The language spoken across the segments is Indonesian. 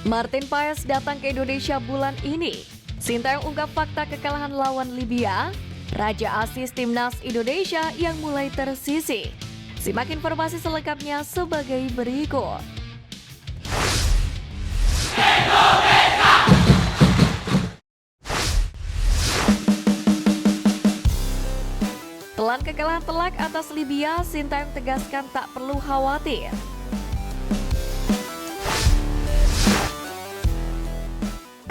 Martin Paes datang ke Indonesia bulan ini. Sintayong ungkap fakta kekalahan lawan Libya. Raja Asis Timnas Indonesia yang mulai tersisih. Simak informasi selengkapnya sebagai berikut. Telan kekalahan telak atas Libya, Sintayong tegaskan tak perlu khawatir.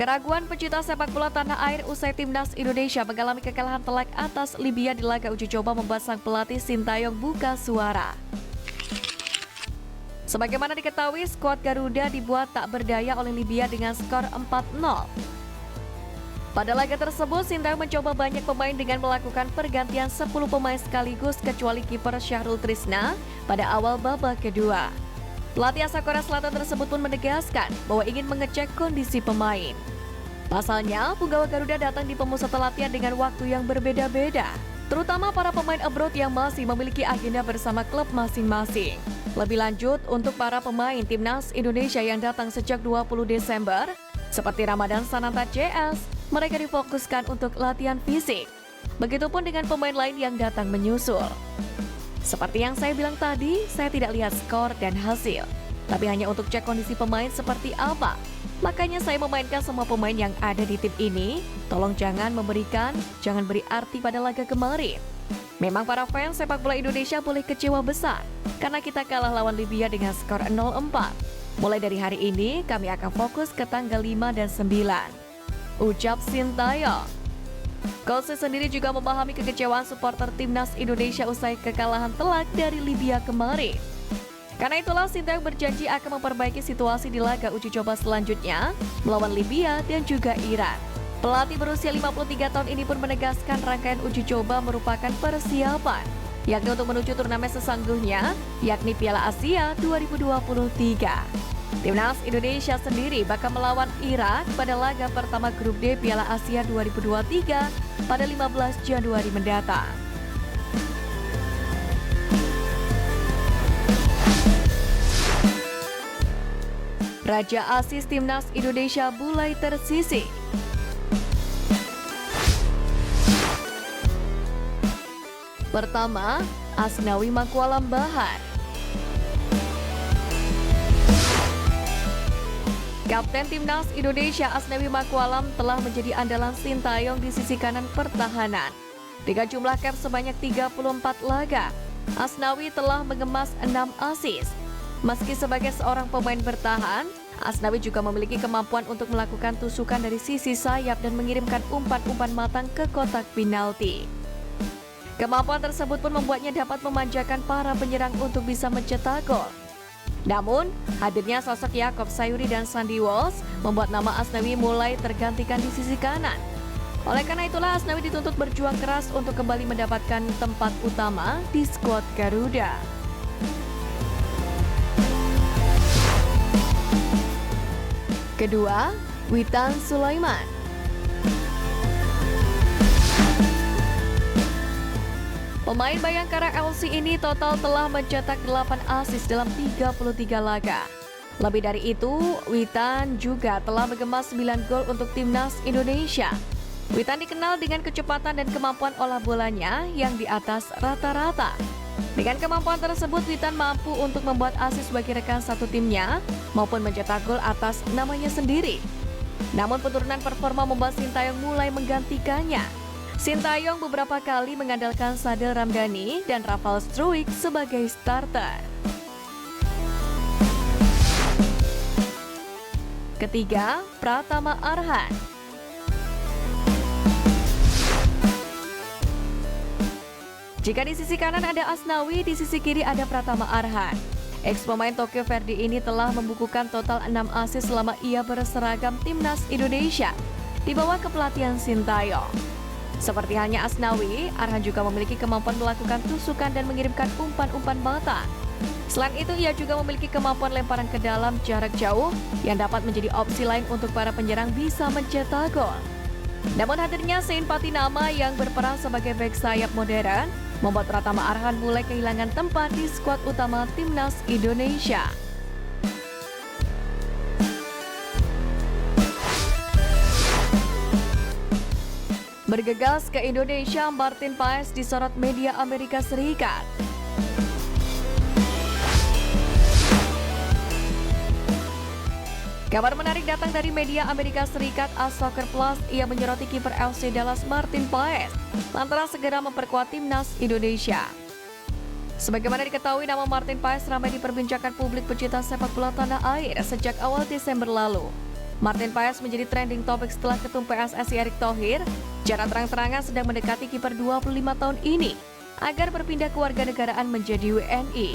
Keraguan pecinta sepak bola tanah air usai Timnas Indonesia mengalami kekalahan telak atas Libya di laga uji coba membuat sang pelatih Sintayong buka suara. Sebagaimana diketahui, skuad Garuda dibuat tak berdaya oleh Libya dengan skor 4-0. Pada laga tersebut, Sintayong mencoba banyak pemain dengan melakukan pergantian 10 pemain sekaligus kecuali kiper Syahrul Trisna pada awal babak kedua. Pelatih asal Korea Selatan tersebut pun menegaskan bahwa ingin mengecek kondisi pemain. Pasalnya, punggawa Garuda datang di pemusatan latihan dengan waktu yang berbeda-beda, terutama para pemain abroad yang masih memiliki agenda bersama klub masing-masing. Lebih lanjut, untuk para pemain Timnas Indonesia yang datang sejak 20 Desember, seperti Ramadan Sananta CS, mereka difokuskan untuk latihan fisik. Begitupun dengan pemain lain yang datang menyusul. Seperti yang saya bilang tadi, saya tidak lihat skor dan hasil, tapi hanya untuk cek kondisi pemain seperti apa. Makanya saya memainkan semua pemain yang ada di tim ini. Tolong jangan beri arti pada laga kemarin. Memang para fans sepak bola Indonesia boleh kecewa besar karena kita kalah lawan Libya dengan skor 0-4. Mulai dari hari ini, kami akan fokus ke tanggal 5 dan 9. Ucap Sintayong. Coach sendiri juga memahami kekecewaan supporter Timnas Indonesia usai kekalahan telak dari Libya kemarin. Karena itulah Sintayong berjanji akan memperbaiki situasi di laga uji coba selanjutnya melawan Libya dan juga Iran. Pelatih berusia 53 tahun ini pun menegaskan rangkaian uji coba merupakan persiapan, yakni untuk menuju turnamen sesungguhnya, yakni Piala Asia 2023. Timnas Indonesia sendiri bakal melawan Irak pada laga pertama grup D Piala Asia 2023 pada 15 Januari mendatang. Raja Asis Timnas Indonesia mulai tersisih. Pertama, Asnawi Mangkualam Bahar. Kapten Timnas Indonesia Asnawi Mangkualam telah menjadi andalan Sintayong di sisi kanan pertahanan. Dengan jumlah cap sebanyak 34 laga, Asnawi telah mengemas 6 assist. Meski sebagai seorang pemain bertahan, Asnawi juga memiliki kemampuan untuk melakukan tusukan dari sisi sayap dan mengirimkan umpan-umpan matang ke kotak penalti. Kemampuan tersebut pun membuatnya dapat memanjakan para penyerang untuk bisa mencetak gol. Namun, hadirnya sosok Yakob Sayuri dan Sandy Walsh membuat nama Asnawi mulai tergantikan di sisi kanan. Oleh karena itulah Asnawi dituntut berjuang keras untuk kembali mendapatkan tempat utama di skuad Garuda. Kedua, Witan Sulaiman. Pemain Bayangkara FC ini total telah mencetak 8 assist dalam 33 laga. Lebih dari itu, Witan juga telah mengemas 9 gol untuk Timnas Indonesia. Witan dikenal dengan kecepatan dan kemampuan olah bolanya yang di atas rata-rata. Dengan kemampuan tersebut, Witan mampu untuk membuat assist bagi rekan satu timnya maupun mencetak gol atas namanya sendiri. Namun penurunan performa membuat Sintayong mulai menggantikannya. Sintayong beberapa kali mengandalkan Sadel Ramdhani dan Rafal Struijk sebagai starter. Ketiga, Pratama Arhan. Jika di sisi kanan ada Asnawi, di sisi kiri ada Pratama Arhan. Ex-pemain Tokyo Verdy ini telah membukukan total 6 assist selama ia berseragam Timnas Indonesia di bawah kepelatihan Sintayong. Seperti halnya Asnawi, Arhan juga memiliki kemampuan melakukan tusukan dan mengirimkan umpan-umpan matang. Selain itu, ia juga memiliki kemampuan lemparan ke dalam jarak jauh yang dapat menjadi opsi lain untuk para penyerang bisa mencetak gol. Namun hadirnya Sein Patinama yang berperan sebagai bek sayap modern membuat Pratama Arhan mulai kehilangan tempat di skuad utama Timnas Indonesia. Bergegas ke Indonesia, Martin Paes disorot media Amerika Serikat. Kabar menarik datang dari media Amerika Serikat Soccer Plus. Ia menyoroti kiper FC Dallas Martin Paes lantaran segera memperkuat timnas Indonesia. Sebagaimana diketahui, nama Martin Paes ramai diperbincangkan publik pecinta sepak bola tanah air sejak awal Desember lalu. Martin Paes menjadi trending topik setelah Ketum PSSI Erick Thohir secara terang-terangan sedang mendekati kiper 25 tahun ini agar berpindah kewarganegaraan menjadi WNI.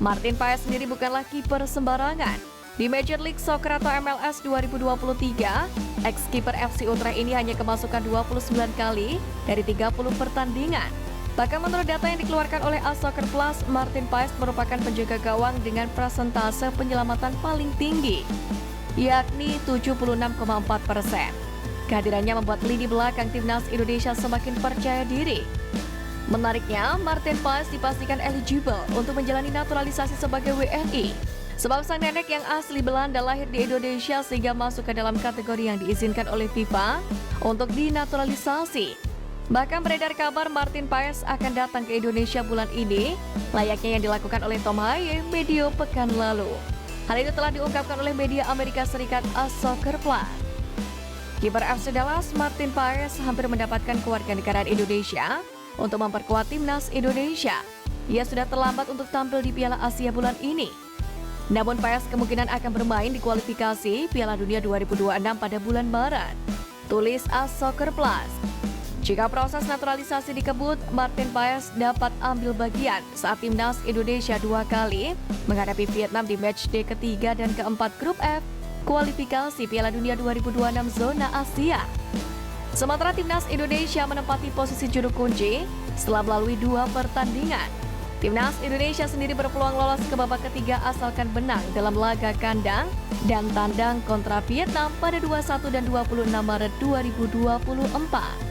Martin Paes sendiri bukanlah kiper sembarangan. Di Major League Soccer atau MLS 2023, ex-kiper FC Utrecht ini hanya kemasukan 29 kali dari 30 pertandingan. Bahkan menurut data yang dikeluarkan oleh Soccer Plus, Martin Paes merupakan penjaga gawang dengan persentase penyelamatan paling tinggi, yakni 76,4%. Kehadirannya membuat lini belakang timnas Indonesia semakin percaya diri. Menariknya, Martin Paes dipastikan eligible untuk menjalani naturalisasi sebagai WNI. Sebab sang nenek yang asli Belanda lahir di Indonesia sehingga masuk ke dalam kategori yang diizinkan oleh FIFA untuk dinaturalisasi. Bahkan beredar kabar Martin Paes akan datang ke Indonesia bulan ini, layaknya yang dilakukan oleh Tom Haye medio pekan lalu. Hal itu telah diungkapkan oleh media Amerika Serikat Soccer Plus. Kiper FC Dallas Martin Paes hampir mendapatkan kewarganegaraan Indonesia untuk memperkuat timnas Indonesia. Ia sudah terlambat untuk tampil di Piala Asia bulan ini. Namun Paes kemungkinan akan bermain di kualifikasi Piala Dunia 2026 pada bulan Maret. Tulis Soccer Plus. Jika proses naturalisasi dikebut, Martin Paes dapat ambil bagian saat timnas Indonesia 2 kali menghadapi Vietnam di matchday ketiga dan keempat grup F kualifikasi Piala Dunia 2026 zona Asia. Sementara timnas Indonesia menempati posisi juru kunci setelah melalui 2 pertandingan. Timnas Indonesia sendiri berpeluang lolos ke babak ketiga asalkan menang dalam laga kandang dan tandang kontra Vietnam pada 21 dan 26 Maret 2024.